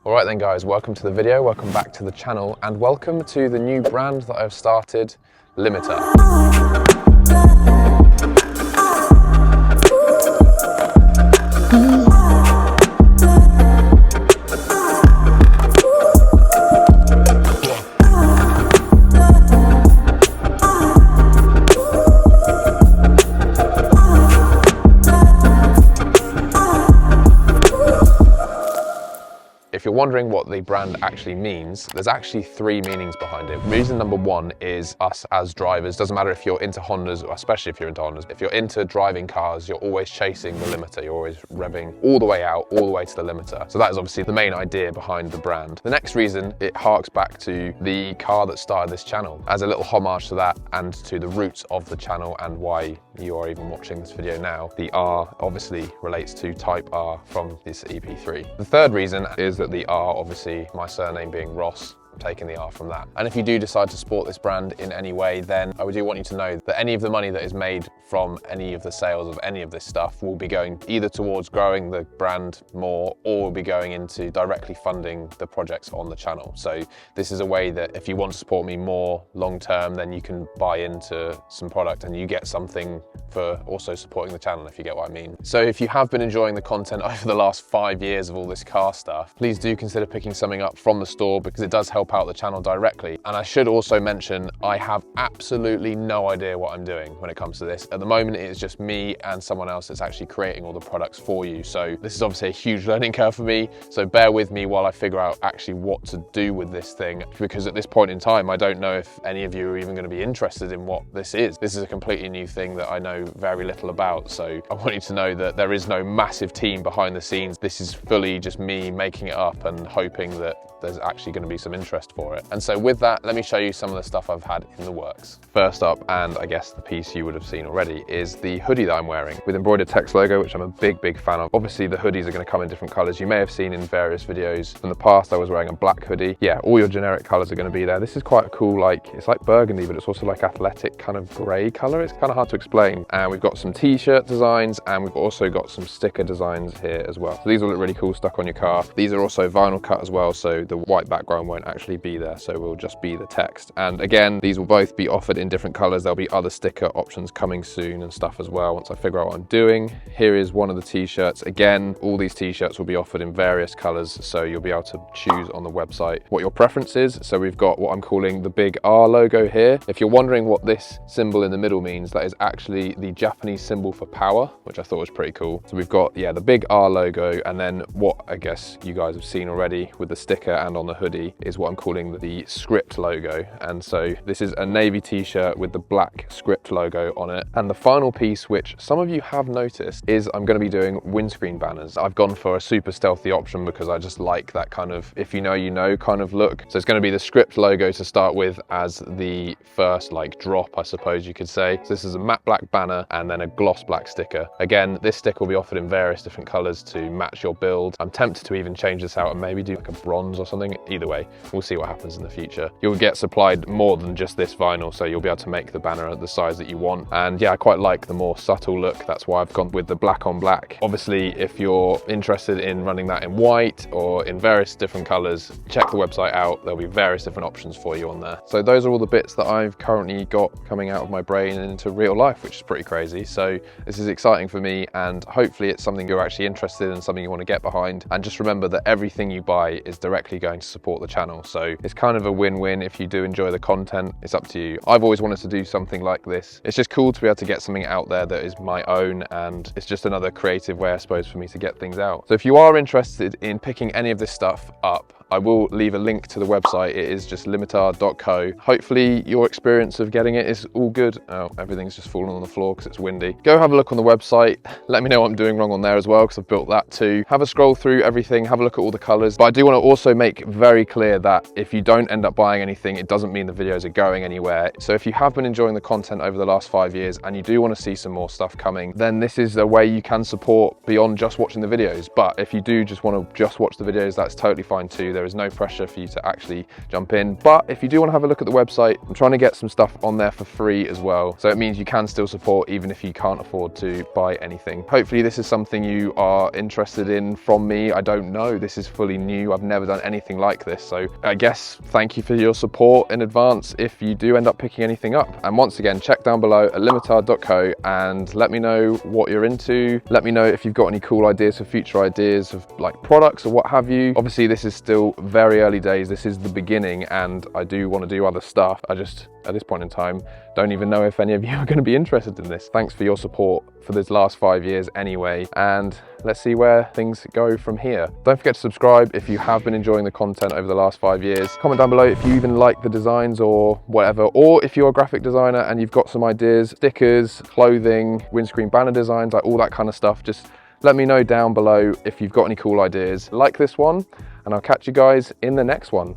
Alright then guys, welcome to the video, welcome back to the channel, and welcome to the new brand that I've started, LimitR. If you're wondering what the brand actually means, there's actually three meanings behind it. Reason number one is us as drivers. Doesn't matter if you're into Hondas, especially if you're into Hondas. If you're into driving cars, you're always chasing the limiter. You're always revving all the way out, all the way to the limiter. So that is obviously the main idea behind the brand. The next reason, it harks back to the car that started this channel as a little homage to that and to the roots of the channel and why you are even watching this video now. The R obviously relates to Type R from this EP3. The third reason is that the R, obviously my surname being Ross, I'm taking the R from that. And if you do decide to support this brand in any way, then I do want you to know that any of the money that is made from any of the sales of any of this stuff will be going either towards growing the brand more or will be going into directly funding the projects on the channel. So this is a way that if you want to support me more long term, then you can buy into some product and you get something for also supporting the channel, if you get what I mean. So if you have been enjoying the content over the last 5 years of all this car stuff, please do consider picking something up from the store because it does help out the channel directly. And I should also mention, I have absolutely no idea what I'm doing when it comes to this. At the moment, it is just me and someone else that's actually creating all the products for you. So this is obviously a huge learning curve for me. So bear with me while I figure out actually what to do with this thing, because at this point in time, I don't know if any of you are even going to be interested in what this is. This is a completely new thing that I know very little about. So I want you to know that there is no massive team behind the scenes. This is fully just me making it up and hoping that there's actually going to be some interest for it. And so with that, let me show you some of the stuff I've had in the works. First up, and I guess the piece you would have seen already, is the hoodie that I'm wearing with embroidered text logo, which I'm a big fan of. Obviously the hoodies are going to come in different colors. You may have seen in various videos from the past, I was wearing a black hoodie. Yeah, all your generic colors are going to be there. This is quite a cool, it's like burgundy, but it's also like athletic kind of gray color. It's kind of hard to explain. And we've got some t-shirt designs and we've also got some sticker designs here as well. So these will look really cool stuck on your car. These are also vinyl cut as well, so the white background won't actually be there, so will just be the text. And again, these will both be offered in different colors. There'll be other sticker options coming soon and stuff as well once I figure out what I'm doing. Here is one of the t-shirts. Again, all these t-shirts will be offered in various colors, so you'll be able to choose on the website what your preference is. So we've got what I'm calling the big R logo here. If you're wondering what this symbol in the middle means, that is actually the Japanese symbol for power, which I thought was pretty cool. So we've got, yeah, the big R logo, and then what I guess you guys have seen already with the sticker and on the hoodie is what I'm calling the script logo. And so this is a navy t-shirt with the black script logo on it. And the final piece, which some of you have noticed, is I'm going to be doing windscreen banners. I've gone for a super stealthy option because I just like that kind of if you know you know kind of look. So it's going to be the script logo to start with as the first drop, I suppose you could say. So this is a matte black banner and then a gloss black sticker. Again, this sticker will be offered in various different colors to match your build. I'm tempted to even change this out and maybe do like a bronze or something. Either way, we'll see what happens in the future. You'll get supplied more than just this vinyl, so you'll be able to make the banner at the size that you want. And yeah, I quite like the more subtle look. That's why I've gone with the black on black. Obviously, if you're interested in running that in white or in various different colors, check the website out. There'll be various different options for you on there. So those are all the bits that I've currently got coming out of my brain and into real life, which is pretty crazy. So this is exciting for me, and hopefully it's something you're actually interested in, something you want to get behind. And just remember that everything you buy is directly going to support the channel. So it's kind of a win-win. If you do enjoy the content, it's up to you. I've always wanted to do something like this. It's just cool to be able to get something out there that is my own, and it's just another creative way, I suppose, for me to get things out. So if you are interested in picking any of this stuff up, I will leave a link to the website. It is just limitr.co. Hopefully your experience of getting it is all good. Oh, everything's just fallen on the floor because it's windy. Go have a look on the website. Let me know what I'm doing wrong on there as well, because I've built that too. Have a scroll through everything, have a look at all the colors. But I do want to also make very clear that if you don't end up buying anything, it doesn't mean the videos are going anywhere. So if you have been enjoying the content over the last 5 years and you do want to see some more stuff coming, then this is a way you can support beyond just watching the videos. But if you do just want to just watch the videos, that's totally fine too. There is no pressure for you to actually jump in. But if you do want to have a look at the website, I'm trying to get some stuff on there for free as well. So it means you can still support even if you can't afford to buy anything. Hopefully this is something you are interested in from me. I don't know, this is fully new. I've never done anything like this. So I guess thank you for your support in advance if you do end up picking anything up. And once again, check down below at limitr.co and let me know what you're into. Let me know if you've got any cool ideas for future ideas of like products or what have you. Obviously this is still very early days. This is the beginning and I do want to do other stuff. I just, at this point in time, don't even know if any of you are going to be interested in this. Thanks for your support for this last 5 years anyway, and let's see where things go from here. Don't forget to subscribe if you have been enjoying the content over the last 5 years. Comment down below if you even like the designs or whatever, or if you're a graphic designer and you've got some ideas, stickers, clothing, windscreen banner designs, like all that kind of stuff. Just let me know down below if you've got any cool ideas like this one, and I'll catch you guys in the next one.